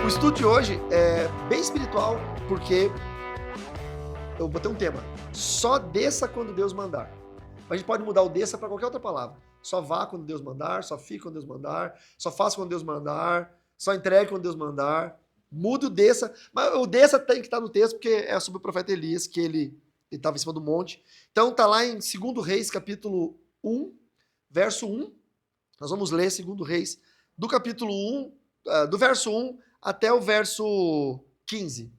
O estudo de hoje é bem espiritual, porque eu botei um tema. Só desça quando Deus mandar. Mas a gente pode mudar o desça para qualquer outra palavra. Só vá quando Deus mandar, só fique quando Deus mandar, só faça quando Deus mandar, só entregue quando Deus mandar. Muda o desça. Mas o desça tem que estar no texto, porque é sobre o profeta Elias, que ele estava em cima do monte. Então tá lá em 2 Reis, capítulo 1, verso 1. Nós vamos ler 2 Reis, do capítulo 1, do verso 1 até o verso 15.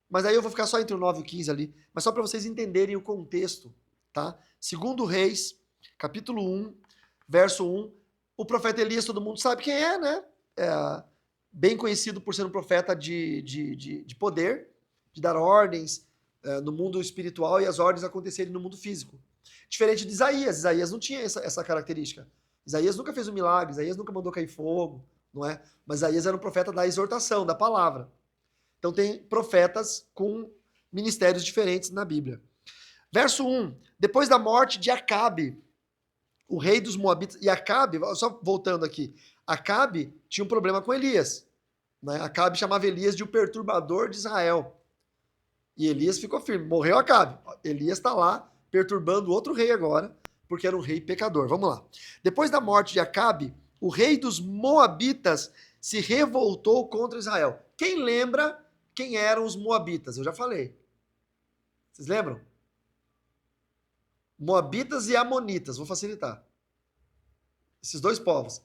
Mas aí eu vou ficar só entre o 9 e o 15 ali, mas só para vocês entenderem o contexto, tá? 2 Reis, capítulo 1, verso 1. O profeta Elias, todo mundo sabe quem é, né? É bem conhecido por ser um profeta de poder, de dar ordens no mundo espiritual e as ordens acontecerem no mundo físico. Diferente de Isaías. Isaías não tinha essa característica. Isaías nunca fez um milagre, Isaías nunca mandou cair fogo, não é? Mas Isaías era um profeta da exortação, da palavra. Então tem profetas com ministérios diferentes na Bíblia. Verso 1. Depois da morte de Acabe, o rei dos Moabitas. E Acabe, só voltando aqui, Acabe tinha um problema com Elias. Né? Acabe chamava Elias de o perturbador de Israel. E Elias ficou firme. Morreu Acabe. Elias está lá perturbando outro rei agora, porque era um rei pecador. Vamos lá. Depois da morte de Acabe, o rei dos Moabitas se revoltou contra Israel. Quem lembra quem eram os Moabitas? Eu já falei. Vocês lembram? Moabitas e Amonitas. Vou facilitar. Esses dois povos.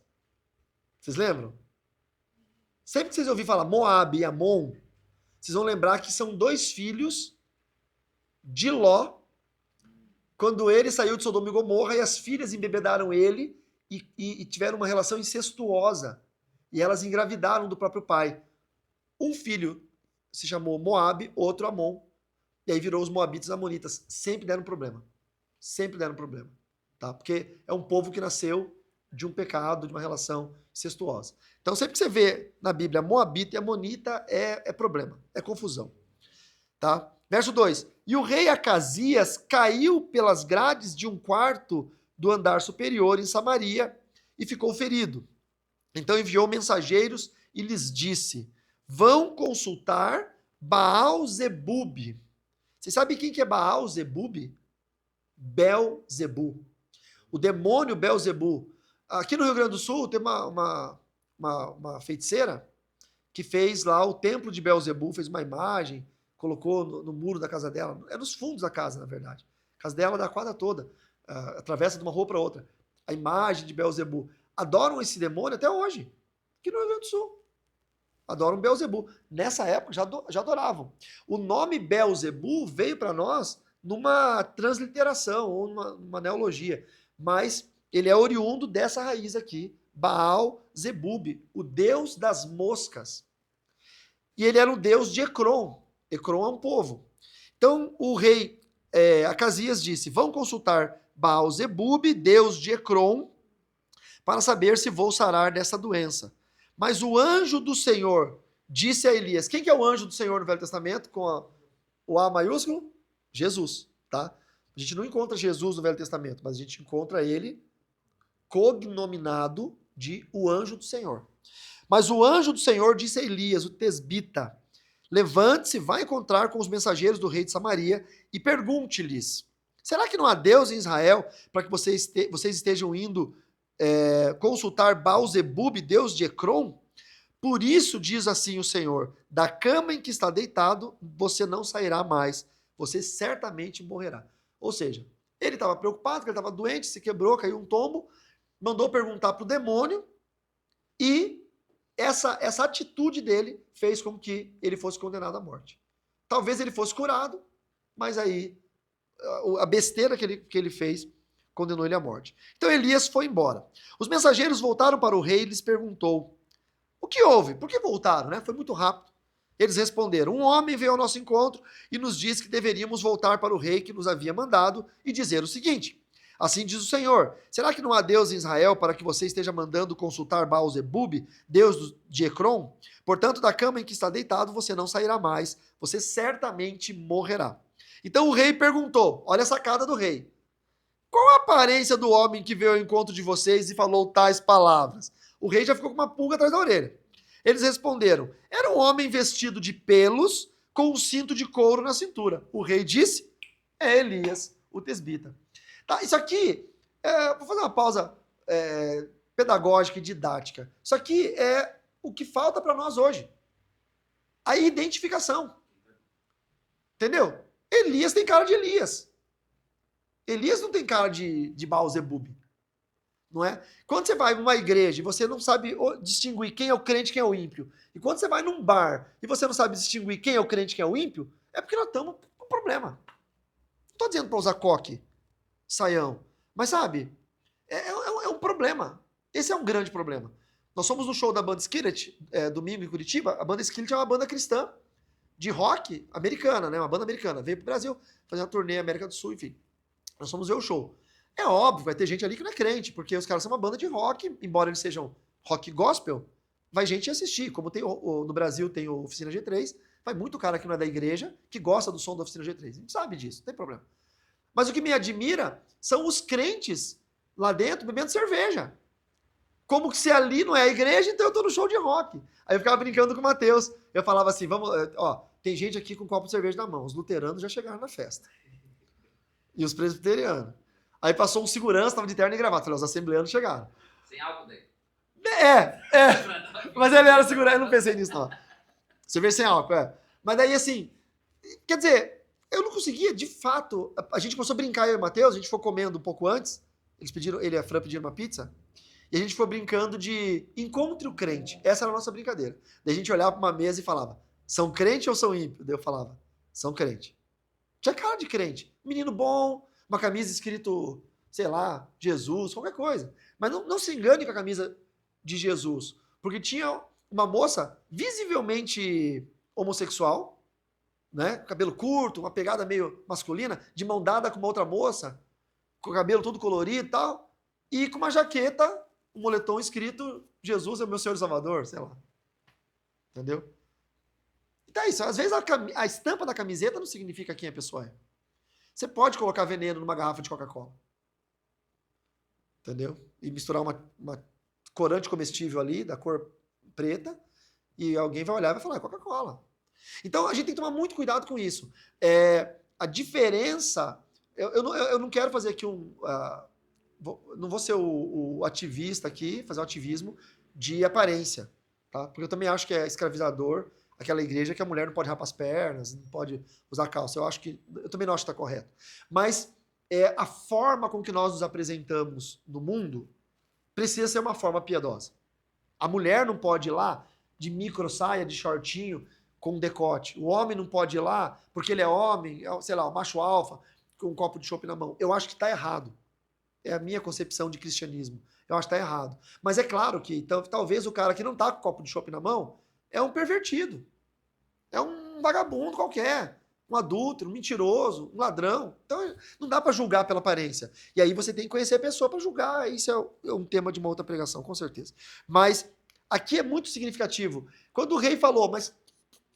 Vocês lembram? Sempre que vocês ouvirem falar Moab e Amon, vocês vão lembrar que são dois filhos de Ló, quando ele saiu de Sodoma e Gomorra e as filhas embebedaram ele e tiveram uma relação incestuosa. E elas engravidaram do próprio pai. Um filho se chamou Moab, outro Amon. E aí virou os Moabitas e Amonitas. Sempre deram problema. Sempre deram problema. Tá? Porque é um povo que nasceu de um pecado, de uma relação incestuosa. Então sempre que você vê na Bíblia Moabita e Amonita é problema, é confusão. Tá? Verso 2. E o rei Acasias caiu pelas grades de um quarto do andar superior em Samaria e ficou ferido. Então enviou mensageiros e lhes disse: vão consultar Baal-Zebub. Vocês sabem quem que é Baal-Zebub? Belzebu. O demônio Belzebu. Aqui no Rio Grande do Sul tem uma feiticeira que fez lá o templo de Belzebu, fez uma imagem, colocou no muro da casa dela. É nos fundos da casa, na verdade. A casa dela dá a quadra toda. Atravessa de uma rua para outra. A imagem de Belzebu. Adoram esse demônio até hoje, aqui no Rio Grande do Sul. Adoram Belzebu. Nessa época já adoravam. O nome Belzebu veio para nós numa transliteração ou numa neologia, mas ele é oriundo dessa raiz aqui, Baal-Zebub, o deus das moscas. E ele era o deus de Ecrom. Ecrom é um povo. Então o rei Acasias disse: vão consultar Baal-Zebub, deus de Ecrom, para saber se vou sarar dessa doença. Mas o anjo do Senhor disse a Elias. Quem que é o anjo do Senhor no Velho Testamento? Com o A maiúsculo? Jesus, tá? A gente não encontra Jesus no Velho Testamento, mas a gente encontra ele cognominado de o anjo do Senhor. Mas o anjo do Senhor disse a Elias, o tesbita: levante-se, vá encontrar com os mensageiros do rei de Samaria e pergunte-lhes: será que não há Deus em Israel para que vocês estejam indo consultar Baal-Zebub, deus de Ecrom? Por isso diz assim o Senhor: da cama em que está deitado você não sairá mais, você certamente morrerá. Ou seja, ele estava preocupado, que ele estava doente, se quebrou, caiu um tombo, mandou perguntar para o demônio e essa atitude dele fez com que ele fosse condenado à morte. Talvez ele fosse curado, mas aí a besteira que ele fez condenou ele à morte. Então Elias foi embora. Os mensageiros voltaram para o rei e lhes perguntou: o que houve? Por que voltaram? Né? Foi muito rápido. Eles responderam: um homem veio ao nosso encontro e nos disse que deveríamos voltar para o rei que nos havia mandado e dizer o seguinte: assim diz o Senhor, será que não há Deus em Israel para que você esteja mandando consultar Baal-Zebub, Deus de Ecrom? Portanto, da cama em que está deitado você não sairá mais, você certamente morrerá. Então o rei perguntou, olha a sacada do rei: qual a aparência do homem que veio ao encontro de vocês e falou tais palavras? O rei já ficou com uma pulga atrás da orelha. Eles responderam: era um homem vestido de pelos com um cinto de couro na cintura. O rei disse: é Elias, o tesbita. Tá, isso aqui, vou fazer uma pausa pedagógica e didática. Isso aqui é o que falta para nós hoje. A identificação. Entendeu? Elias tem cara de Elias. Elias não tem cara de Baal-Zebub. Não é? Quando você vai numa igreja e você não sabe distinguir quem é o crente e quem é o ímpio, e quando você vai num bar e você não sabe distinguir quem é o crente e quem é o ímpio, é porque nós estamos com problema. Não estou dizendo para usar coque, saião, mas sabe, é um problema. Esse é um grande problema. Nós fomos no show da banda Skillet, domingo em Curitiba. A banda Skillet é uma banda cristã de rock americana, né? Uma banda americana. Veio pro Brasil fazer uma turnê América do Sul, enfim. Nós fomos ver o show. É óbvio, vai ter gente ali que não é crente, porque os caras são uma banda de rock, embora eles sejam rock gospel, vai gente assistir. Como tem no Brasil tem o Oficina G3, vai muito cara que não é da igreja, que gosta do som da Oficina G3. A gente sabe disso, não tem problema. Mas o que me admira são os crentes lá dentro bebendo cerveja. Como que se ali não é a igreja, então eu tô no show de rock. Aí eu ficava brincando com o Matheus. Eu falava assim, vamos, tem gente aqui com um copo de cerveja na mão. Os luteranos já chegaram na festa. E os presbiterianos. Aí passou um segurança, tava de terno e gravata. Falei, os assembleanos chegaram. Sem álcool daí. Mas ele era segurança, eu não pensei nisso, não. Cerveja sem álcool, Mas daí, assim, quer dizer, eu não conseguia, de fato. A gente começou a brincar, eu e o Matheus, a gente foi comendo um pouco antes. Ele e a Fran pediram uma pizza. E a gente foi brincando de encontre o crente. Essa era a nossa brincadeira. Daí a gente olhava para uma mesa e falava, são crente ou são ímpio? Daí eu falava, são crente. Tinha cara de crente. Menino bom, uma camisa escrito, sei lá, Jesus, qualquer coisa. Mas não se engane com a camisa de Jesus. Porque tinha uma moça visivelmente homossexual, né? Cabelo curto, uma pegada meio masculina, de mão dada com uma outra moça, com o cabelo todo colorido e tal, e com uma jaqueta, um moletom escrito Jesus é o meu Senhor e Salvador, sei lá. Entendeu? Então é isso. Às vezes a estampa da camiseta não significa quem a pessoa é. Você pode colocar veneno numa garrafa de Coca-Cola. Entendeu? E misturar uma corante comestível ali, da cor preta, e alguém vai olhar e vai falar, é Coca-Cola. Então a gente tem que tomar muito cuidado com isso. A diferença... Eu não quero fazer aqui não vou ser o ativista aqui, fazer um ativismo de aparência, tá? Porque eu também acho que é escravizador aquela igreja que a mulher não pode rapar as pernas, não pode usar calça. Eu também não acho que está correto. Mas a forma com que nós nos apresentamos no mundo precisa ser uma forma piedosa. A mulher não pode ir lá de micro saia, de shortinho, com decote. O homem não pode ir lá porque ele é homem, sei lá, o macho alfa, com um copo de chopp na mão. Eu acho que está errado. É a minha concepção de cristianismo. Eu acho que está errado. Mas é claro que talvez o cara que não está com o copo de chopp na mão é um pervertido. É um vagabundo qualquer. Um adúltero, um mentiroso, um ladrão. Então não dá para julgar pela aparência. E aí você tem que conhecer a pessoa para julgar. Isso é um tema de uma outra pregação, com certeza. Mas aqui é muito significativo. Quando o rei falou, mas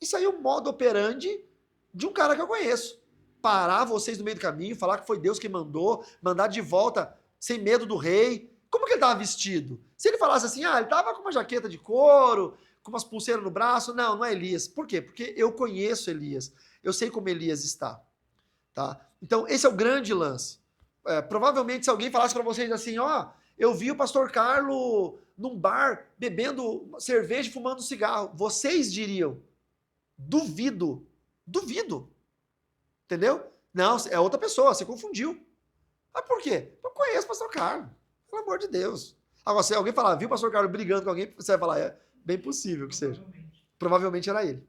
isso aí é um modo operandi de um cara que eu conheço. Parar vocês no meio do caminho, falar que foi Deus que mandar de volta sem medo do rei. Como que ele estava vestido? Se ele falasse assim, ele estava com uma jaqueta de couro, com umas pulseiras no braço, não é Elias. Por quê? Porque eu conheço Elias. Eu sei como Elias está. Tá? Então, esse é o grande lance. Provavelmente, se alguém falasse para vocês assim, eu vi o pastor Carlos num bar, bebendo cerveja e fumando cigarro, vocês diriam, duvido. Entendeu? Não, é outra pessoa, você confundiu. Mas por quê? Eu conheço o pastor Carlos. Pelo amor de Deus. Agora, se alguém falar, viu o pastor Carlos brigando com alguém, você vai falar, é bem possível que seja. Provavelmente era ele.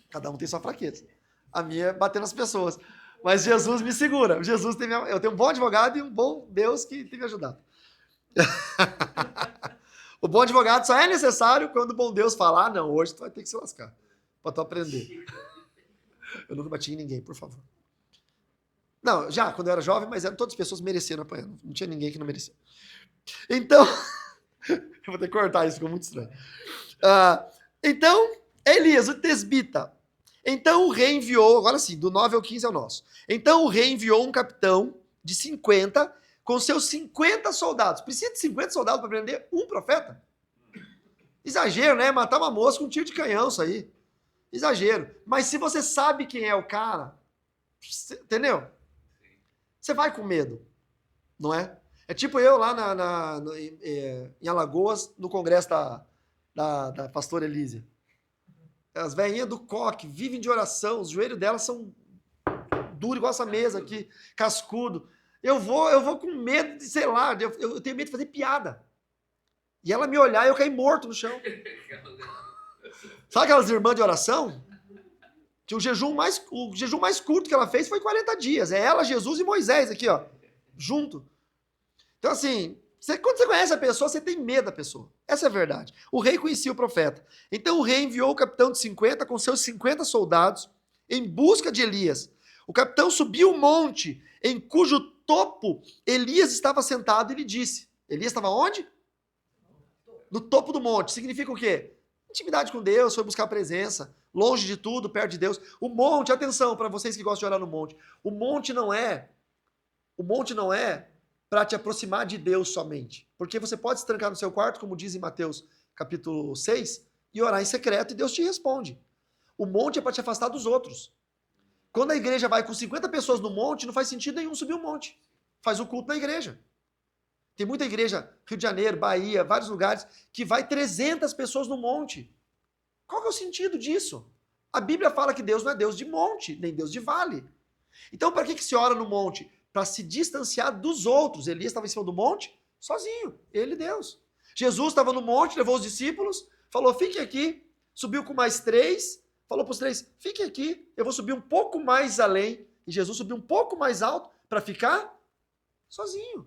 Cada um tem sua fraqueza. A minha é bater nas pessoas. Mas Jesus me segura. Eu tenho um bom advogado e um bom Deus que tem me ajudado. O bom advogado só é necessário quando o bom Deus falar, não, hoje tu vai ter que se lascar. Pra tu aprender. Eu nunca bati em ninguém, por favor. Não, já, quando eu era jovem, mas eram todas as pessoas merecendo apanhar. Não tinha ninguém que não merecia. Então, eu vou ter que cortar isso, ficou muito estranho. Então, Elias, o tesbita. Então o rei enviou, agora sim, do 9 ao 15 é o nosso. Então o rei enviou um capitão de 50 com seus 50 soldados. Precisa de 50 soldados para prender um profeta? Exagero, né? Matar uma moça com um tiro de canhão, isso aí. Exagero. Mas se você sabe quem é o cara, entendeu? Você vai com medo, não é? É tipo eu lá em Alagoas, no congresso da pastora Elísia. As velhinhas do coque vivem de oração, os joelhos delas são duros, igual essa mesa aqui, cascudo. Eu vou com medo de, sei lá, eu tenho medo de fazer piada. E ela me olhar e eu cair morto no chão. Sabe aquelas irmãs de oração? Que o jejum mais curto que ela fez foi 40 dias. É ela, Jesus e Moisés aqui, ó, junto. Então, assim, quando você conhece a pessoa, você tem medo da pessoa. Essa é a verdade. O rei conhecia o profeta. Então, o rei enviou o capitão de 50 com seus 50 soldados em busca de Elias. O capitão subiu o monte em cujo topo Elias estava sentado e lhe disse. Elias estava onde? No topo do monte. Significa o quê? Intimidade com Deus, foi buscar a presença, longe de tudo, perto de Deus. O monte, atenção para vocês que gostam de orar no monte. O monte não é para te aproximar de Deus somente. Porque você pode se trancar no seu quarto, como diz em Mateus capítulo 6, e orar em secreto e Deus te responde. O monte é para te afastar dos outros. Quando a igreja vai com 50 pessoas no monte, não faz sentido nenhum subir um monte. Faz o culto na igreja. Tem muita igreja, Rio de Janeiro, Bahia, vários lugares, que vai 300 pessoas no monte. Qual que é o sentido disso? A Bíblia fala que Deus não é Deus de monte, nem Deus de vale. Então, para que se ora no monte? Para se distanciar dos outros. Elias estava em cima do monte, sozinho, ele e Deus. Jesus estava no monte, levou os discípulos, falou, fiquem aqui, subiu com mais 3, falou para os 3, fiquem aqui, eu vou subir um pouco mais além. E Jesus subiu um pouco mais alto para ficar sozinho.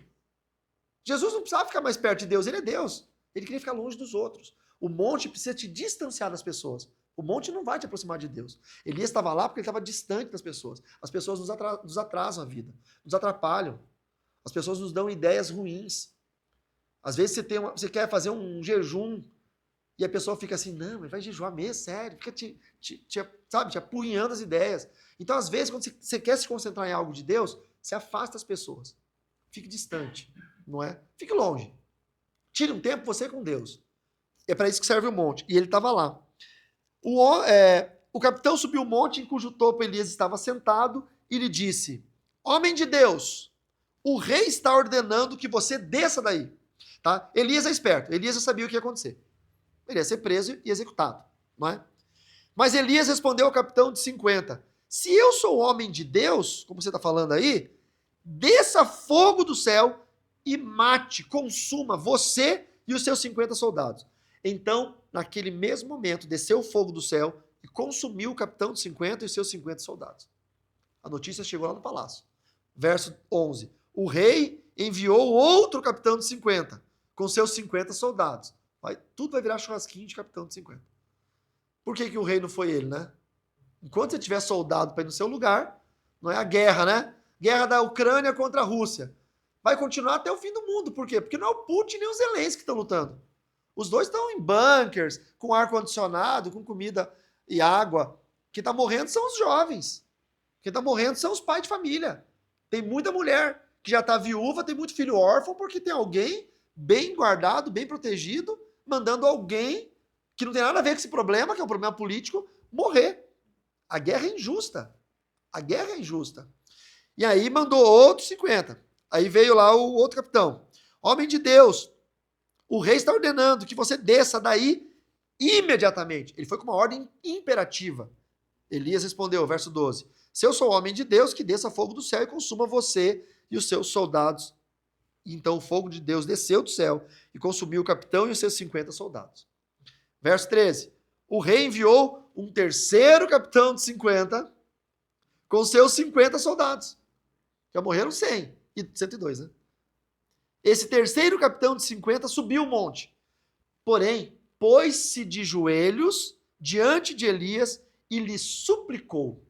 Jesus não precisava ficar mais perto de Deus, ele é Deus. Ele queria ficar longe dos outros. O monte precisa te distanciar das pessoas. O monte não vai te aproximar de Deus. Elias estava lá porque ele estava distante das pessoas. As pessoas nos atrasam a vida, nos atrapalham. As pessoas nos dão ideias ruins. Às vezes você quer fazer um jejum e a pessoa fica assim, não, mas vai jejuar mesmo, sério. Fica te apurrinhando as ideias. Então, às vezes, quando você quer se concentrar em algo de Deus, você afasta as pessoas. Fique distante, não é? Fique longe. Tire um tempo você com Deus. É para isso que serve o monte. E ele estava lá. O capitão subiu o monte em cujo topo Elias estava sentado e lhe disse, homem de Deus, o rei está ordenando que você desça daí. Tá? Elias é esperto. Elias já sabia o que ia acontecer. Ele ia ser preso e executado. Não é? Mas Elias respondeu ao capitão de 50, se eu sou homem de Deus, como você está falando aí, desça fogo do céu e mate, consuma você e os seus 50 soldados. Então, naquele mesmo momento, desceu o fogo do céu e consumiu o capitão de 50 e os seus 50 soldados. A notícia chegou lá no palácio. Verso 11. O rei enviou outro capitão de 50 com seus 50 soldados. Tudo vai virar churrasquinho de capitão de 50. Por que o rei não foi ele, né? Enquanto você tiver soldado para ir no seu lugar, não é a guerra, né? Guerra da Ucrânia contra a Rússia. Vai continuar até o fim do mundo. Por quê? Porque não é o Putin nem o Zelensky que estão lutando. Os dois estão em bunkers, com ar-condicionado, com comida e água. Quem está morrendo são os jovens. Quem está morrendo são os pais de família. Tem muita mulher que já está viúva, tem muito filho órfão, porque tem alguém bem guardado, bem protegido, mandando alguém que não tem nada a ver com esse problema, que é um problema político, morrer. A guerra é injusta. A guerra é injusta. E aí mandou outros 50. Aí veio lá o outro capitão. Homem de Deus, o rei está ordenando que você desça daí imediatamente. Ele foi com uma ordem imperativa. Elias respondeu, verso 12. Se eu sou homem de Deus, que desça fogo do céu e consuma você e os seus soldados. E então o fogo de Deus desceu do céu e consumiu o capitão e os seus 50 soldados. Verso 13. O rei enviou um terceiro capitão de 50 com seus 50 soldados. Já morreram 100 e 102, né? Esse terceiro capitão de 50 subiu o monte. Porém, pôs-se de joelhos diante de Elias e lhe suplicou.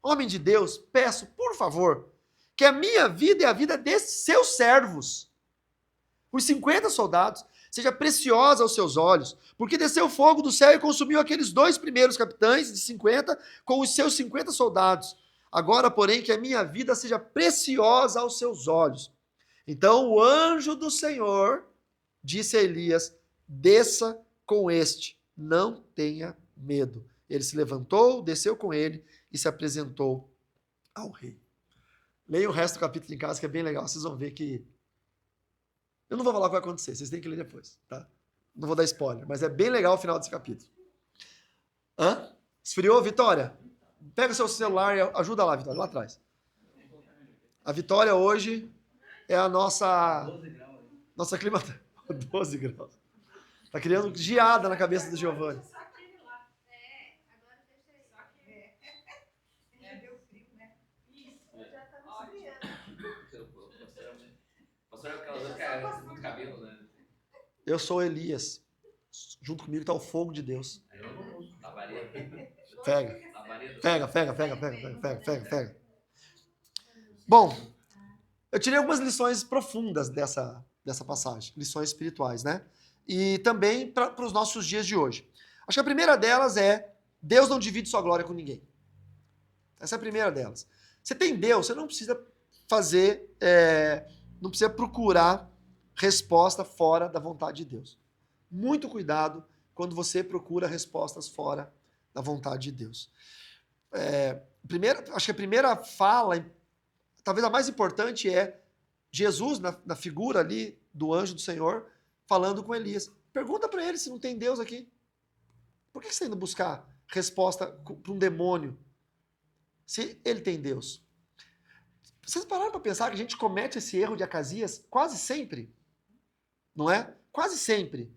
Homem de Deus, peço, por favor, que a minha vida e a vida desses seus servos, os 50 soldados, seja preciosa aos seus olhos, porque desceu fogo do céu e consumiu aqueles 2 primeiros capitães de 50 com os seus 50 soldados. Agora, porém, que a minha vida seja preciosa aos seus olhos. Então o anjo do Senhor disse a Elias, desça com este, não tenha medo. Ele se levantou, desceu com ele e se apresentou ao rei. Leia o resto do capítulo em casa, que é bem legal. Vocês vão ver que... Eu não vou falar o que vai acontecer, vocês têm que ler depois, tá? Não vou dar spoiler, mas é bem legal o final desse capítulo. Hã? Esfriou, Vitória? Pega seu celular e ajuda lá, Vitória, lá atrás. A Vitória hoje é a nossa clima... 12 graus. Tá criando geada na cabeça do Giovanni. Eu sou Elias. Junto comigo está o fogo de Deus. Pega. Bom, eu tirei algumas lições profundas dessa passagem. Lições espirituais, né? E também para os nossos dias de hoje. Acho que a primeira delas é: Deus não divide sua glória com ninguém. Essa é a primeira delas. Você tem Deus, você não precisa fazer, não precisa procurar resposta fora da vontade de Deus. Muito cuidado quando você procura respostas fora da vontade de Deus. Acho que a primeira fala, talvez a mais importante, é Jesus, na figura ali do anjo do Senhor, falando com Elias. Pergunta para ele se não tem Deus aqui. Por que você está indo buscar resposta para um demônio se ele tem Deus? Vocês pararam para pensar que a gente comete esse erro de Acasias quase sempre? Não é? Quase sempre.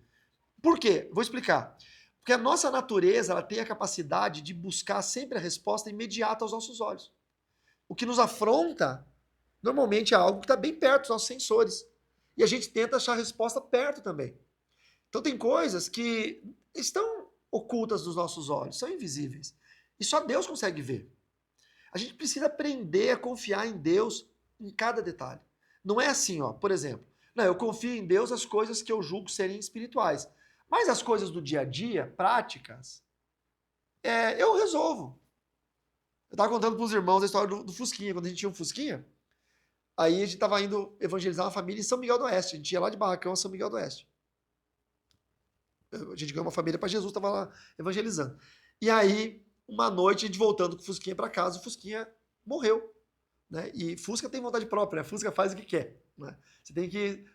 Por quê? Vou explicar. Porque a nossa natureza, ela tem a capacidade de buscar sempre a resposta imediata aos nossos olhos. O que nos afronta, normalmente, é algo que está bem perto dos nossos sensores. E a gente tenta achar a resposta perto também. Então tem coisas que estão ocultas dos nossos olhos, são invisíveis. E só Deus consegue ver. A gente precisa aprender a confiar em Deus em cada detalhe. Não é assim, ó, por exemplo, não, eu confio em Deus as coisas que eu julgo serem espirituais. Mas as coisas do dia a dia, práticas, eu resolvo. Eu estava contando para os irmãos a história do Fusquinha. Quando a gente tinha um Fusquinha, aí a gente estava indo evangelizar uma família em São Miguel do Oeste. A gente ia lá de Barracão a São Miguel do Oeste. A gente ganhou uma família para Jesus, estava lá evangelizando. E aí, uma noite, a gente voltando com o Fusquinha para casa, o Fusquinha morreu. Né? E Fusca tem vontade própria, né? Fusca faz o que quer. Né?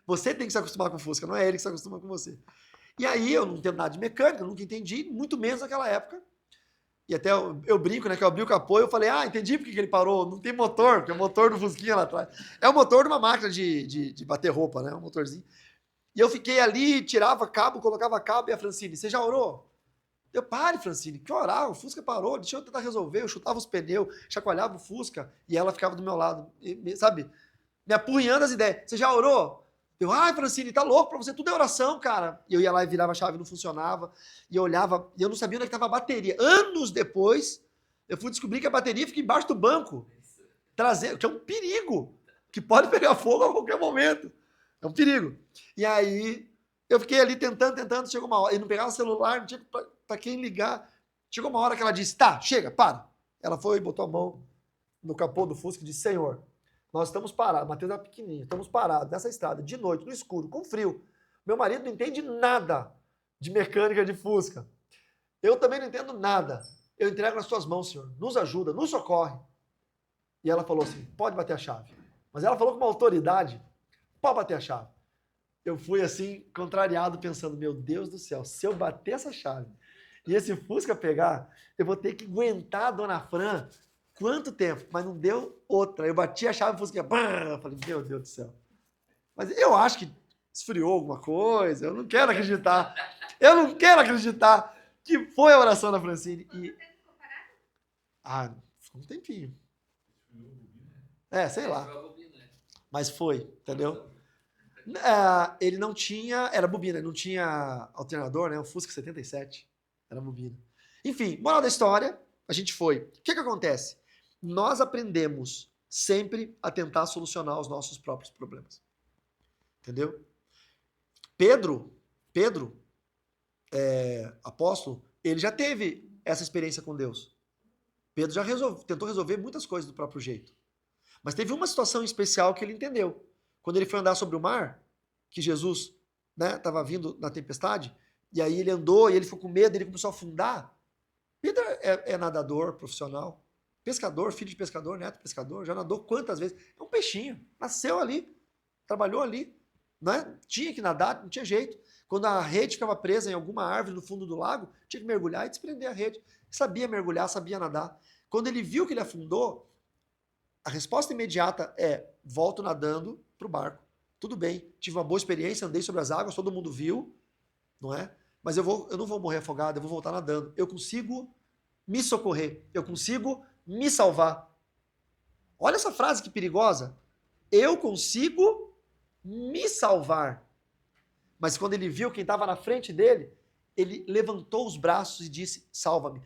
Você tem que se acostumar com o Fusca, não é ele que se acostuma com você. E aí eu não entendo nada de mecânica, nunca entendi, muito menos naquela época. E até eu brinco, né, que eu abri o capô e eu falei, entendi porque que ele parou, não tem motor, porque é o motor do Fusquinha lá atrás. É o motor de uma máquina de bater roupa, né, um motorzinho. E eu fiquei ali, tirava cabo, colocava cabo, e a Francine, você já orou? Eu, pare, Francine, que orar? O Fusca parou, deixa eu tentar resolver. Eu chutava os pneus, chacoalhava o Fusca, e ela ficava do meu lado, sabe, me apurrinhando as ideias. Você já orou? Eu, Francine, tá louco pra você, tudo é oração, cara. E eu ia lá e virava a chave, não funcionava. E eu olhava, e eu não sabia onde é que tava a bateria. Anos depois, eu fui descobrir que a bateria fica embaixo do banco. Que é um perigo, que pode pegar fogo a qualquer momento. É um perigo. E aí, eu fiquei ali tentando, chegou uma hora, e não pegava o celular, não tinha pra quem ligar. Chegou uma hora que ela disse, tá, chega, para. Ela foi e botou a mão no capô do Fusca e disse, Senhor, nós estamos parados, o Matheus era pequenininho, estamos parados nessa estrada, de noite, no escuro, com frio. Meu marido não entende nada de mecânica de Fusca. Eu também não entendo nada. Eu entrego nas suas mãos, Senhor. Nos ajuda, nos socorre. E ela falou assim, pode bater a chave. Mas ela falou com uma autoridade, pode bater a chave. Eu fui assim, contrariado, pensando, meu Deus do céu, se eu bater essa chave e esse Fusca pegar, eu vou ter que aguentar a dona Fran quanto tempo? Mas não deu outra. Eu bati a chave e Fusca, eu falei, meu Deus do céu. Mas eu acho que esfriou alguma coisa, eu não quero acreditar. Eu não quero acreditar que foi a oração da Francine. Ficou um tempinho. Sei lá. Mas foi, entendeu? Ele não tinha, era bobina, não tinha alternador, né? O Fusca 77 era bobina. Enfim, moral da história, a gente foi. O que acontece? Nós aprendemos sempre a tentar solucionar os nossos próprios problemas. Entendeu? Pedro, apóstolo, ele já teve essa experiência com Deus. Pedro já tentou resolver muitas coisas do próprio jeito. Mas teve uma situação especial que ele entendeu. Quando ele foi andar sobre o mar, que Jesus estava vindo na tempestade, E aí ele andou, e ele ficou com medo, ele começou a afundar. Pedro é nadador profissional, pescador, filho de pescador, neto de pescador, já nadou quantas vezes? É um peixinho, nasceu ali, trabalhou ali, né? Tinha que nadar, não tinha jeito. Quando a rede ficava presa em alguma árvore no fundo do lago, tinha que mergulhar e desprender a rede. Sabia mergulhar, sabia nadar. Quando ele viu que ele afundou, a resposta imediata é: volto nadando para o barco. Tudo bem, tive uma boa experiência, andei sobre as águas, todo mundo viu, não é? Mas eu não vou morrer afogado, eu vou voltar nadando. Eu consigo me socorrer, eu consigo me salvar. Olha essa frase que perigosa. Eu consigo me salvar. Mas quando ele viu quem estava na frente dele, ele levantou os braços e disse: salva-me.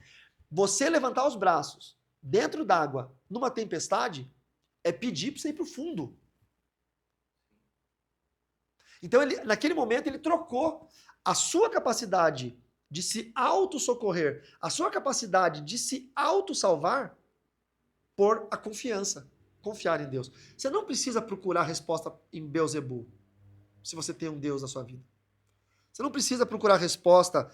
Você levantar os braços dentro d'água, numa tempestade, é pedir para você ir para o fundo. Então, naquele momento, ele trocou a sua capacidade de se auto-socorrer, a sua capacidade de se auto-salvar por a confiança. Confiar em Deus. Você não precisa procurar resposta em Beelzebul, se você tem um Deus na sua vida. Você não precisa procurar resposta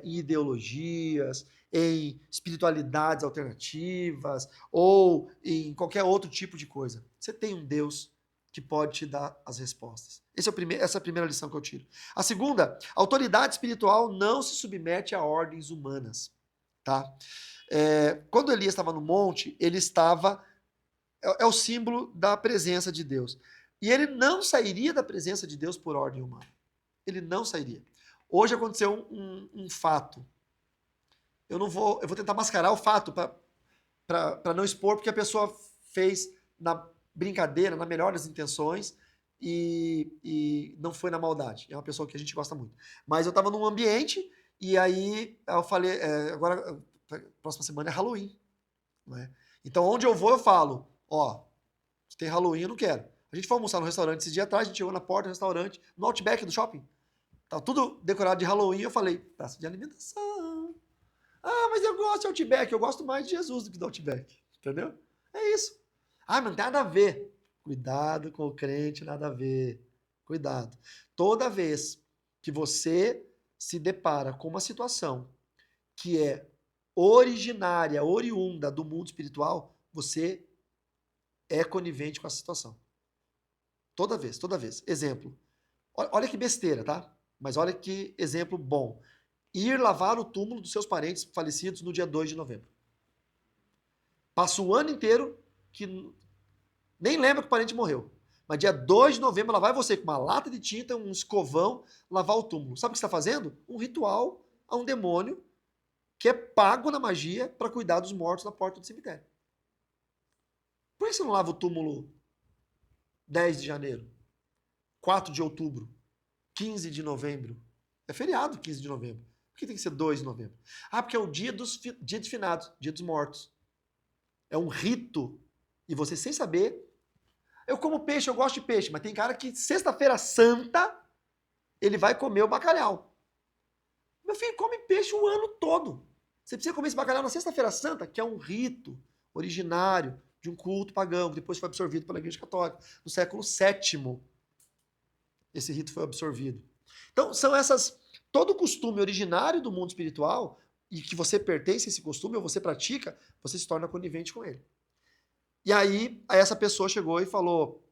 em ideologias, em espiritualidades alternativas ou em qualquer outro tipo de coisa. Você tem um Deus que pode te dar as respostas. Essa é a primeira lição que eu tiro. A segunda, a autoridade espiritual não se submete a ordens humanas. Tá? Quando Elias estava no monte, ele estava... É o símbolo da presença de Deus. E ele não sairia da presença de Deus por ordem humana. Ele não sairia. Hoje aconteceu um fato. Eu vou tentar mascarar o fato para não expor, porque a pessoa fez na brincadeira, na melhor das intenções, e não foi na maldade. É uma pessoa que a gente gosta muito. Mas eu estava num ambiente, e aí eu falei, agora, próxima semana é Halloween. Não é? Então, onde eu vou, eu falo, se tem Halloween, eu não quero. A gente foi almoçar no restaurante esse dia atrás, a gente chegou na porta do restaurante, no Outback do shopping. Tava tudo decorado de Halloween, eu falei, praça de alimentação. Mas eu gosto de Outback, eu gosto mais de Jesus do que do Outback. Entendeu? É isso. Mas não tem nada a ver. Cuidado com o crente, nada a ver. Cuidado. Toda vez que você se depara com uma situação que é originária, oriunda do mundo espiritual, você é conivente com essa situação. Toda vez, toda vez. Exemplo. Olha que besteira, tá? Mas olha que exemplo bom. Ir lavar o túmulo dos seus parentes falecidos no dia 2 de novembro. Passa o ano inteiro que nem lembra que o parente morreu. Mas dia 2 de novembro lá vai você com uma lata de tinta, um escovão, lavar o túmulo. Sabe o que você está fazendo? Um ritual a um demônio que é pago na magia para cuidar dos mortos na porta do cemitério. Por que você não lava o túmulo 10 de janeiro, 4 de outubro, 15 de novembro? É feriado 15 de novembro. Por que tem que ser 2 de novembro? Porque é o dia dos finados, dia dos mortos. É um rito. E você sem saber... Eu como peixe, eu gosto de peixe, mas tem cara que sexta-feira santa ele vai comer o bacalhau. Meu filho come peixe o ano todo. Você precisa comer esse bacalhau na sexta-feira santa, que é um rito originário de um culto pagão, que depois foi absorvido pela Igreja Católica. No século VII, esse rito foi absorvido. Então, são essas... Todo costume originário do mundo espiritual, e que você pertence a esse costume, ou você pratica, você se torna conivente com ele. E aí essa pessoa chegou e falou...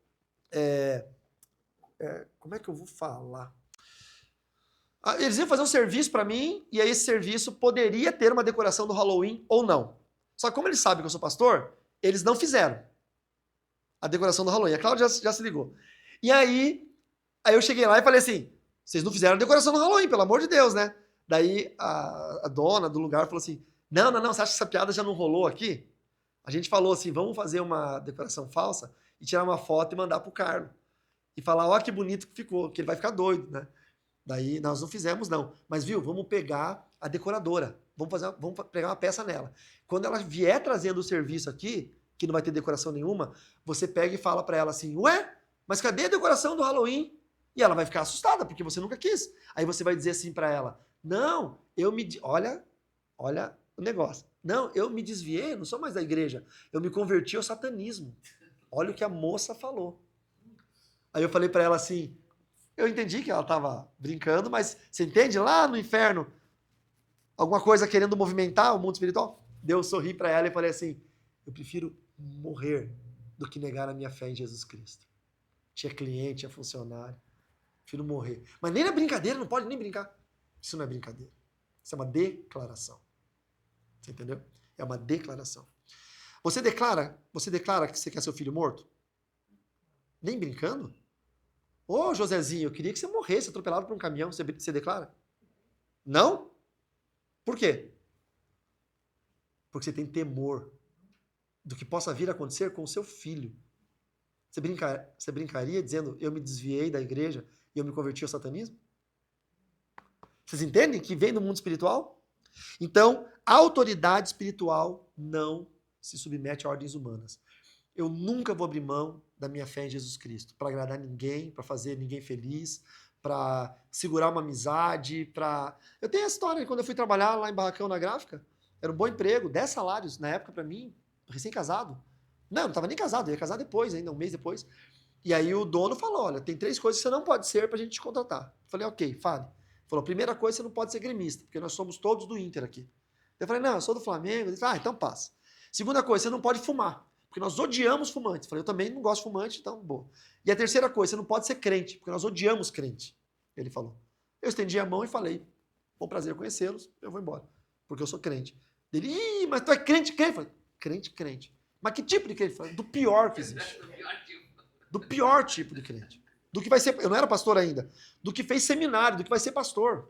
como é que eu vou falar? Eles iam fazer um serviço para mim, e aí esse serviço poderia ter uma decoração do Halloween ou não. Só que como eles sabem que eu sou pastor, eles não fizeram a decoração do Halloween. A Cláudia já se ligou. E aí eu cheguei lá e falei assim, vocês não fizeram a decoração do Halloween, pelo amor de Deus, né? Daí a dona do lugar falou assim, não, você acha que essa piada já não rolou aqui? A gente falou assim, vamos fazer uma decoração falsa e tirar uma foto e mandar pro Carlos. E falar, ó que bonito que ficou, que ele vai ficar doido, né? Daí nós não fizemos, não. Mas, viu, vamos pegar a decoradora. Vamos pegar uma peça nela. Quando ela vier trazendo o serviço aqui, que não vai ter decoração nenhuma, você pega e fala pra ela assim, ué, mas cadê a decoração do Halloween? E ela vai ficar assustada, porque você nunca quis. Aí você vai dizer assim pra ela, não, olha o negócio. Não, eu me desviei, não sou mais da igreja. Eu me converti ao satanismo. Olha o que a moça falou. Aí eu falei pra ela assim, Eu entendi que ela estava brincando, mas você entende? Lá no inferno, alguma coisa querendo movimentar o mundo espiritual? Eu sorri para ela e falei assim, eu prefiro morrer do que negar a minha fé em Jesus Cristo. Tinha cliente, tinha funcionário. Prefiro morrer. Mas nem na brincadeira, não pode nem brincar. Isso não é brincadeira. Isso é uma declaração. Você entendeu? É uma declaração. Você declara que você quer seu filho morto? Nem brincando? Ô, Josézinho, eu queria que você morresse atropelado por um caminhão. Você declara? Não? Por quê? Porque você tem temor do que possa vir a acontecer com o seu filho. Você brincaria dizendo, eu me desviei da igreja e eu me converti ao satanismo? Vocês entendem que vem do mundo espiritual? Então, a autoridade espiritual não se submete a ordens humanas. Eu nunca vou abrir mão da minha fé em Jesus Cristo, para agradar ninguém, para fazer ninguém feliz, para segurar uma amizade, para... Eu tenho a história de quando eu fui trabalhar lá em Barracão na gráfica, era um bom emprego, 10 salários na época para mim, recém-casado. Não estava nem casado, eu ia casar depois ainda, um mês depois. E aí o dono falou, olha, tem 3 coisas que você não pode ser pra gente te contratar. Eu falei, ok, fale. Falou, primeira coisa, você não pode ser gremista, porque nós somos todos do Inter aqui. Eu falei, não, eu sou do Flamengo. Ele falou, então passa. Segunda coisa, você não pode fumar, porque nós odiamos fumantes. Eu falei, eu também não gosto de fumante, então boa. E a terceira coisa, você não pode ser crente, porque nós odiamos crente. Ele falou. Eu estendi a mão e falei, bom prazer conhecê-los, eu vou embora, porque eu sou crente. Ele, ih, mas tu é crente? Eu falei, crente. Mas que tipo de crente? Eu falei, do pior que existe. Do pior tipo de crente. Do que vai ser, eu não era pastor ainda, do que fez seminário, do que vai ser pastor.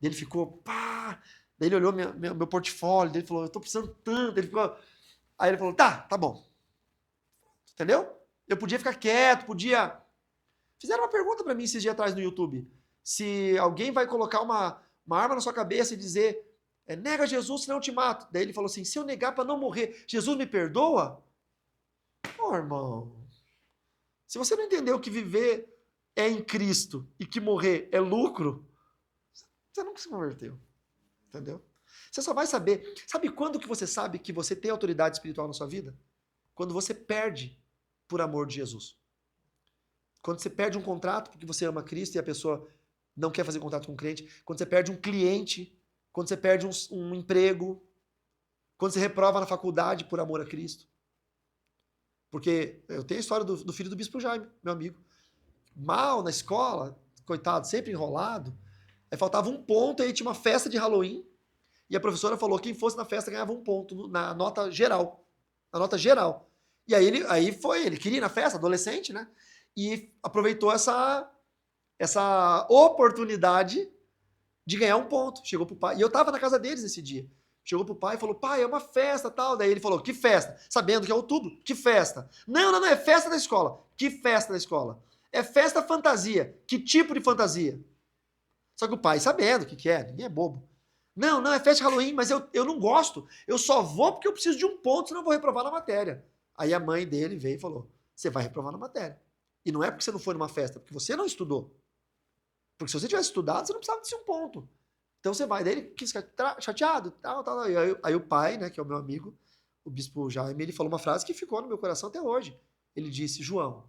Ele ficou, pá, daí ele olhou meu portfólio, ele falou, eu tô precisando tanto, aí ele falou, tá bom. Entendeu? Eu podia ficar quieto, podia... Fizeram uma pergunta pra mim esses dias atrás no YouTube, se alguém vai colocar uma arma na sua cabeça e dizer, nega Jesus, senão eu te mato. Daí ele falou assim, se eu negar pra não morrer, Jesus me perdoa? Pô, irmão, se você não entendeu que viver é em Cristo e que morrer é lucro, você nunca se converteu. Entendeu? Você só vai saber. Sabe quando que você sabe que você tem autoridade espiritual na sua vida? Quando você perde por amor de Jesus. Quando você perde um contrato porque você ama Cristo e a pessoa não quer fazer contato com o crente. Quando você perde um cliente. Quando você perde um emprego. Quando você reprova na faculdade por amor a Cristo. Porque eu tenho a história do filho do Bispo Jaime, meu amigo. Mal na escola, coitado, sempre enrolado. Aí faltava um ponto, aí tinha uma festa de Halloween. E a professora falou que quem fosse na festa ganhava um ponto na nota geral. Na nota geral. E aí ele queria ir na festa, adolescente, né? E aproveitou essa oportunidade de ganhar um ponto. Chegou pro pai. E eu tava na casa deles nesse dia. Chegou pro pai e falou, pai, é uma festa tal. Daí ele falou, que festa? Sabendo que é outubro, que festa? Não, é festa da escola. Que festa da escola? É festa fantasia. Que tipo de fantasia? Só que o pai sabendo o que é, ninguém é bobo. Não, é festa de Halloween, mas eu não gosto. Eu só vou porque eu preciso de um ponto, senão eu vou reprovar na matéria. Aí a mãe dele veio e falou, você vai reprovar na matéria. E não é porque você não foi numa festa, porque você não estudou. Porque se você tivesse estudado, você não precisava desse um ponto. Então você vai. Daí ele quis ficar chateado, tal. Aí o pai, né, que é o meu amigo, o Bispo Jaime, ele falou uma frase que ficou no meu coração até hoje. Ele disse, João,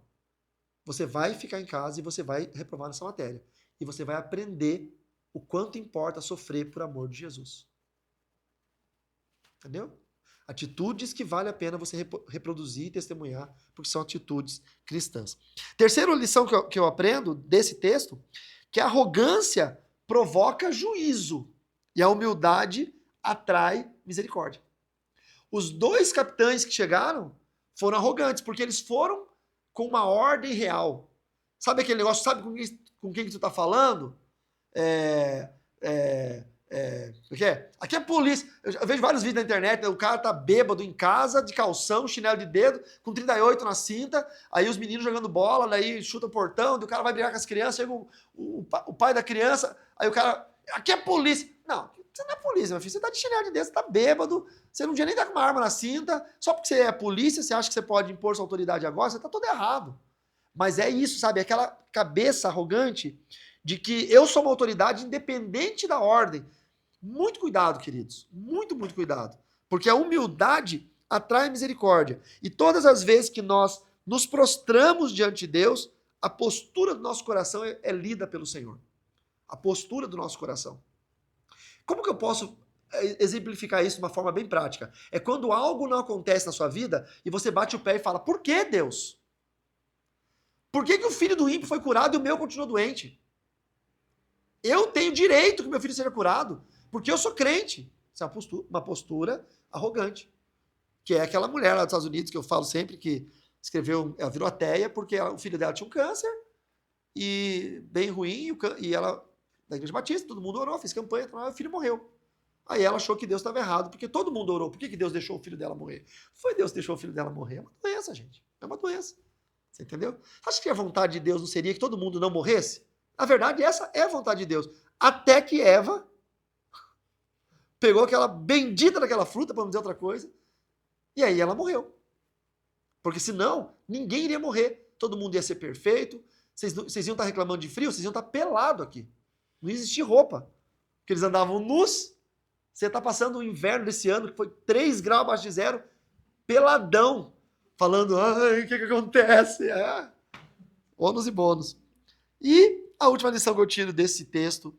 você vai ficar em casa e você vai reprovar nessa matéria. E você vai aprender o quanto importa sofrer por amor de Jesus. Entendeu? Atitudes que vale a pena você reproduzir e testemunhar, porque são atitudes cristãs. Terceira lição que eu aprendo desse texto, que a arrogância provoca juízo e a humildade atrai misericórdia. Os 2 capitães que chegaram foram arrogantes, porque eles foram com uma ordem real. Sabe aquele negócio, sabe com quem que tu tá falando? O que é? Aqui é polícia. Eu vejo vários vídeos na internet, o cara tá bêbado em casa, de calção, chinelo de dedo, com 38 na cinta, aí os meninos jogando bola, daí chuta o portão, o cara vai brigar com as crianças, chega o pai da criança, aí o cara, aqui é polícia. Não, você não é polícia, meu filho, você tá de chinelo de dedo, você tá bêbado, você não devia nem estar com uma arma na cinta, só porque você é polícia, você acha que você pode impor sua autoridade agora, você tá todo errado. Mas é isso, sabe, aquela cabeça arrogante de que eu sou uma autoridade independente da ordem. Muito cuidado, queridos. Muito, muito cuidado. Porque a humildade atrai misericórdia. E todas as vezes que nós nos prostramos diante de Deus, a postura do nosso coração é lida pelo Senhor. A postura do nosso coração. Como que eu posso exemplificar isso de uma forma bem prática? É quando algo não acontece na sua vida e você bate o pé e fala, por que, Deus? Por que o filho do ímpio foi curado e o meu continuou doente? Eu tenho direito que meu filho seja curado, porque eu sou crente. Isso é uma postura arrogante. Que é aquela mulher lá dos Estados Unidos, que eu falo sempre, que ela virou ateia porque o filho dela tinha um câncer, e bem ruim, e ela, da Igreja Batista, todo mundo orou, fez campanha, e o filho morreu. Aí ela achou que Deus estava errado, porque todo mundo orou. Por que Deus deixou o filho dela morrer? Foi Deus que deixou o filho dela morrer. É uma doença, gente. É uma doença. Você entendeu? Acha que a vontade de Deus não seria que todo mundo não morresse? Na verdade, essa é a vontade de Deus. Até que Eva pegou aquela bendita daquela fruta, para não dizer outra coisa, e aí ela morreu. Porque senão, ninguém iria morrer. Todo mundo ia ser perfeito. Vocês iam estar reclamando de frio, vocês iam estar pelado aqui. Não existia roupa. Porque eles andavam nus. Você está passando o inverno desse ano, que foi 3 graus abaixo de zero, peladão, falando, ai, o que acontece? Ônus e bônus. E a última lição que eu tiro desse texto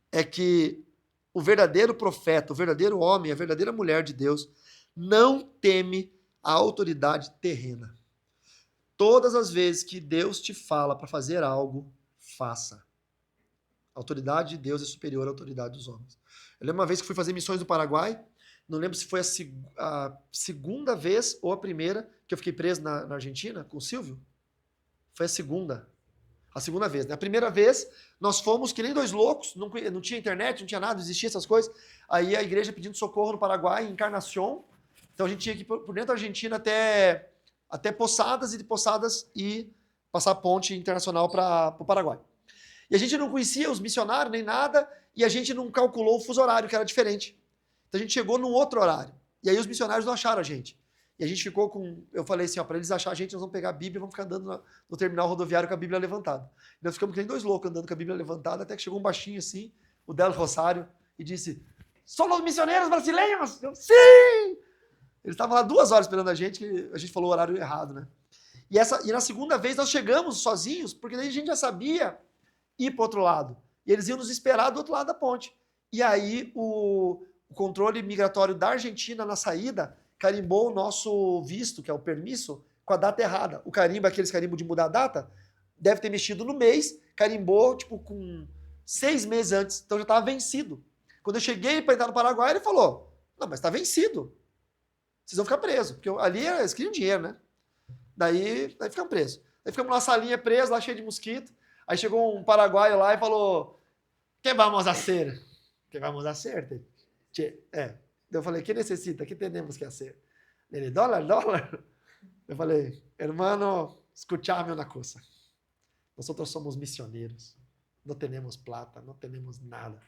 é que o verdadeiro profeta, o verdadeiro homem, a verdadeira mulher de Deus, não teme a autoridade terrena. Todas as vezes que Deus te fala para fazer algo, faça. A autoridade de Deus é superior à autoridade dos homens. Eu lembro uma vez que fui fazer missões no Paraguai, não lembro se foi a segunda vez ou a primeira que eu fiquei preso na Argentina com o Silvio. Foi a segunda vez. A primeira vez, nós fomos que nem 2 loucos, não tinha internet, não tinha nada, não existia essas coisas. Aí a igreja pedindo socorro no Paraguai, em Encarnación. Então a gente tinha que ir por dentro da Argentina até Posadas, e de Posadas e passar a ponte internacional para o Paraguai. E a gente não conhecia os missionários nem nada, e a gente não calculou o fuso horário, que era diferente. Então a gente chegou num outro horário. E aí os missionários não acharam a gente. E a gente ficou com... Eu falei assim, para eles acharem a gente, nós vamos pegar a Bíblia e vamos ficar andando no terminal rodoviário com a Bíblia levantada. E nós ficamos que nem 2 loucos andando com a Bíblia levantada, até que chegou um baixinho assim, o Del Rosário, e disse, somos missionários brasileiros? Eu, sim! Eles estavam lá 2 horas esperando a gente, que a gente falou o horário errado, né? E na segunda vez nós chegamos sozinhos, porque daí a gente já sabia ir para o outro lado. E eles iam nos esperar do outro lado da ponte. E aí o controle migratório da Argentina, na saída, carimbou o nosso visto, que é o permisso, com a data errada. O carimbo, aqueles carimbos de mudar a data, deve ter mexido no mês, carimbou tipo com 6 meses antes. Então já estava vencido. Quando eu cheguei para entrar no Paraguai, ele falou, não, mas está vencido. Vocês vão ficar presos. Porque ali eles queriam dinheiro, né? Daí ficamos presos. Daí ficamos numa salinha presos, lá cheio de mosquito. Aí chegou um paraguaio lá e falou, que vamos fazer? Que vamos fazer? Eu falei, que necessita? Que temos que fazer? Ele, dólar? Eu falei, hermano, escuchame una cosa. Nosotros somos misioneros. Não temos plata, não temos nada.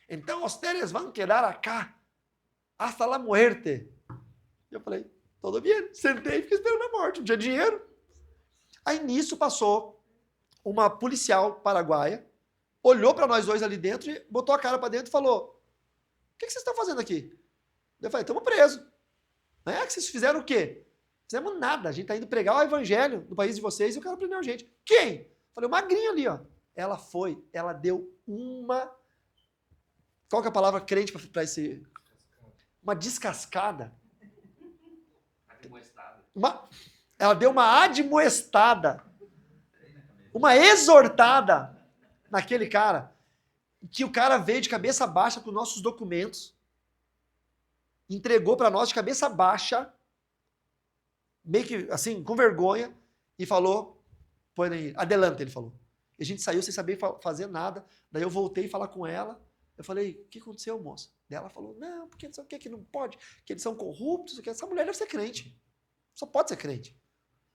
Então, ustedes vão quedar acá hasta la muerte. Eu falei, tudo bem. Sentei e fiquei esperando a morte. Não tinha dinheiro. Aí, nisso, passou uma policial paraguaia, olhou para nós 2 ali dentro e botou a cara para dentro e falou, o que vocês estão fazendo aqui? Eu falei, estamos presos. É que vocês fizeram o quê? Fizemos nada. A gente está indo pregar o evangelho no país de vocês e o cara prendeu a gente. Quem? Eu falei, o magrinho ali, ó. Ela deu uma... Qual que é a palavra crente para esse... Uma descascada. Ela deu uma admoestada. Uma exortada naquele cara. Que o cara veio de cabeça baixa com nossos documentos. Entregou para nós de cabeça baixa. Meio que, assim, com vergonha. E falou, põe aí, adelante, ele falou. E a gente saiu sem saber fazer nada. Daí eu voltei a falar com ela. Eu falei, o que aconteceu, moça? Daí ela falou, não, porque não sei o que não pode. Que eles são corruptos. Que essa mulher deve ser crente. Só pode ser crente.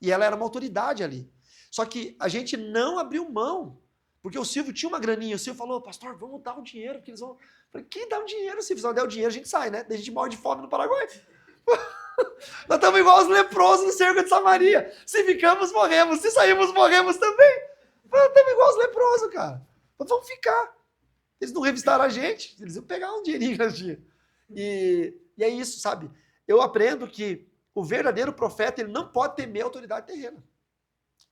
E ela era uma autoridade ali. Só que a gente não abriu mão. Porque o Silvio tinha uma graninha. O Silvio falou, pastor, vamos dar o dinheiro. Porque eles vão... Eu falei, quem dá o dinheiro, Silvio? Se não der o dinheiro, a gente sai, né? Daí a gente morre de fome no Paraguai. Nós estamos igual os leprosos no cerco de Samaria. Se ficamos, morremos. Se saímos, morremos também. Nós estamos igual os leprosos, cara. Mas vamos ficar. Eles não revistaram a gente. Eles iam pegar um dinheirinho na dia. E é isso, sabe? Eu aprendo que o verdadeiro profeta, ele não pode temer a autoridade terrena.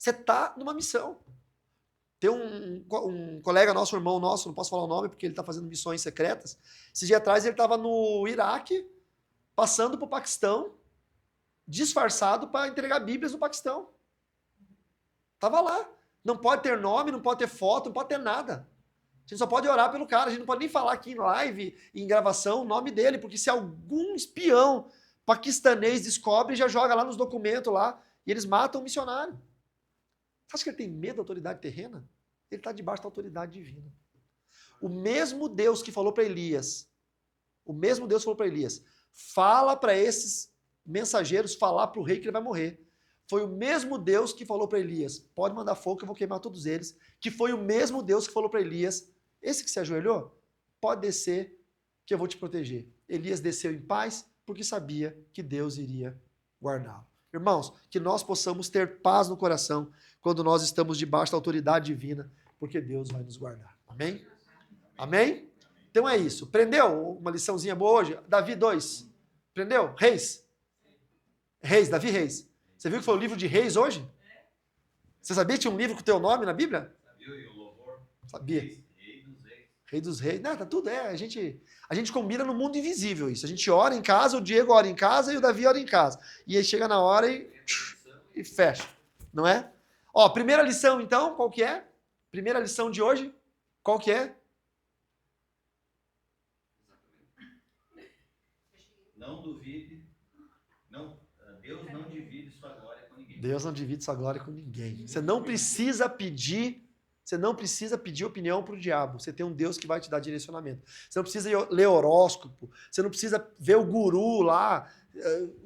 Você está numa missão. Tem um colega nosso, um irmão nosso, não posso falar o nome porque ele está fazendo missões secretas. Esses dias atrás ele estava no Iraque, passando para o Paquistão, disfarçado para entregar Bíblias no Paquistão. Estava lá. Não pode ter nome, não pode ter foto, não pode ter nada. A gente só pode orar pelo cara, a gente não pode nem falar aqui em live, em gravação, o nome dele, porque se algum espião paquistanês descobre, já joga lá nos documentos lá, e eles matam o missionário. Você acha que ele tem medo da autoridade terrena? Ele está debaixo da autoridade divina. O mesmo Deus que falou para Elias, fala para esses mensageiros falar para o rei que ele vai morrer. Foi o mesmo Deus que falou para Elias, pode mandar fogo que eu vou queimar todos eles, que foi o mesmo Deus que falou para Elias, esse que se ajoelhou, pode descer que eu vou te proteger. Elias desceu em paz porque sabia que Deus iria guardá-lo. Irmãos, que nós possamos ter paz no coração quando nós estamos debaixo da autoridade divina, porque Deus vai nos guardar. Amém? Amém? Então é isso. Prendeu uma liçãozinha boa hoje? Davi 2. Prendeu? Reis. Reis, Davi Reis. Você viu que foi o livro de Reis hoje? Você sabia que tinha um livro com o teu nome na Bíblia? Sabia, e o louvor? Sabia. Rei dos Reis. Rei dos Reis. Não, tá tudo, a gente combina no mundo invisível isso. A gente ora em casa, o Diego ora em casa e o Davi ora em casa. E aí chega na hora e fecha. Não é? Ó, primeira lição então, qual que é? Primeira lição de hoje, qual que é? Não duvide, Deus não divide sua glória com ninguém. Deus não divide sua glória com ninguém. Você não precisa pedir opinião para o diabo. Você tem um Deus que vai te dar direcionamento. Você não precisa ler horóscopo. Você não precisa ver o guru lá,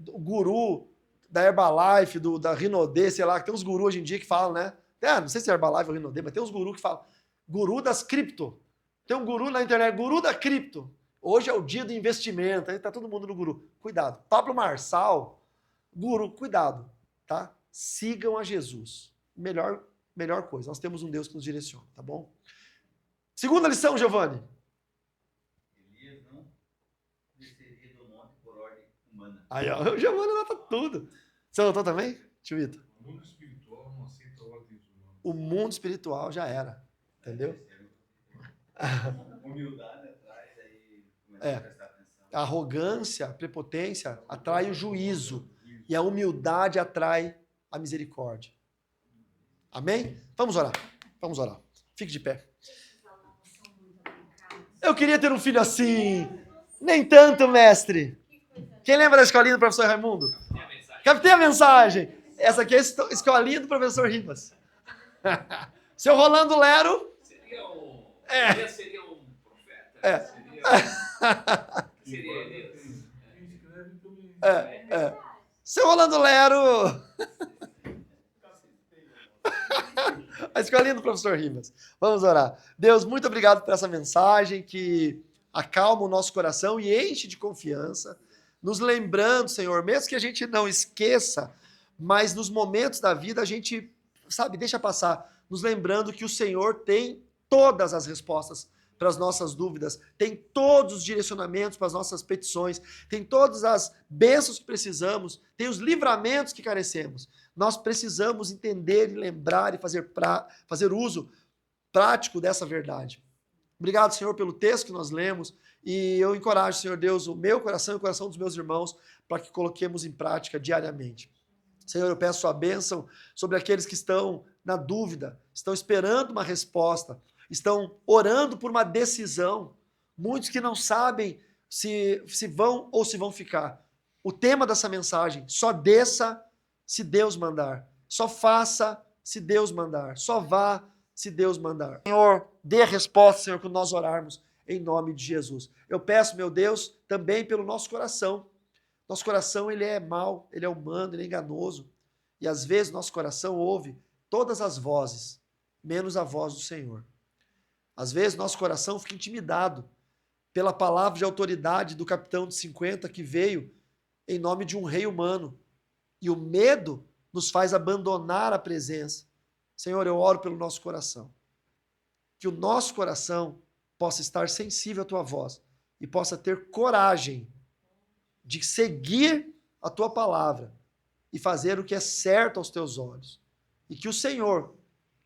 o guru da Herbalife, da Rinodê, sei lá, que tem uns gurus hoje em dia que falam, né? Não sei se é Herbalife ou Rinodê, mas tem uns gurus que falam. Guru das cripto. Tem um guru na internet, guru da cripto. Hoje é o dia do investimento, aí tá todo mundo no guru. Cuidado. Pablo Marçal, guru, cuidado, tá? Sigam a Jesus. Melhor coisa. Nós temos um Deus que nos direciona, tá bom? Segunda lição, Giovanni. Elias não desceria do monte por ordem humana. Aí, ó, o Giovanni nota tudo. Você anotou também, tio Vitor? O mundo espiritual não aceita ordens humanas. O mundo espiritual já era, entendeu? Humildade atrás, aí começar a prestar atenção. A arrogância, a prepotência atrai o juízo. E a humildade atrai a misericórdia. Amém? Vamos orar. Vamos orar. Fique de pé. Eu queria ter um filho assim. Nem tanto, mestre. Quem lembra da escolinha do professor Raimundo? Captei a mensagem. Essa aqui é a escolinha do professor Ribas. Seu Rolando Lero. Seria um profeta. Seria Elias. Seu Rolando Lero. A escolinha do professor Ribas. Vamos orar. Deus, muito obrigado por essa mensagem que acalma o nosso coração e enche de confiança, nos lembrando, Senhor, mesmo que a gente não esqueça, mas nos momentos da vida a gente, deixa passar, nos lembrando que o Senhor tem todas as respostas para as nossas dúvidas, tem todos os direcionamentos para as nossas petições, tem todas as bênçãos que precisamos, tem os livramentos que carecemos. Nós precisamos entender e lembrar e fazer uso prático dessa verdade. Obrigado, Senhor, pelo texto que nós lemos e eu encorajo, Senhor Deus, o meu coração e o coração dos meus irmãos para que coloquemos em prática diariamente. Senhor, eu peço sua bênção sobre aqueles que estão na dúvida, estão esperando uma resposta, estão orando por uma decisão, muitos que não sabem se vão ou se vão ficar. O tema dessa mensagem, só desça se Deus mandar, só faça se Deus mandar, só vá se Deus mandar. Senhor, dê a resposta, Senhor, quando nós orarmos, em nome de Jesus. Eu peço, meu Deus, também pelo nosso coração. Nosso coração, ele é mau, ele é humano, ele é enganoso. E às vezes nosso coração ouve todas as vozes, menos a voz do Senhor. Às vezes nosso coração fica intimidado pela palavra de autoridade do capitão de 50 que veio em nome de um rei humano. E o medo nos faz abandonar a presença. Senhor, eu oro pelo nosso coração. Que o nosso coração possa estar sensível à tua voz e possa ter coragem de seguir a tua palavra e fazer o que é certo aos teus olhos. E que o Senhor,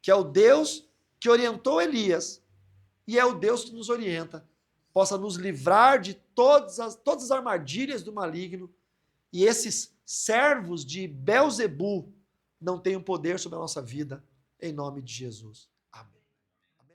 que é o Deus que orientou Elias, e é o Deus que nos orienta, possa nos livrar de todas as armadilhas do maligno, e esses servos de Belzebu não tenham poder sobre a nossa vida, em nome de Jesus.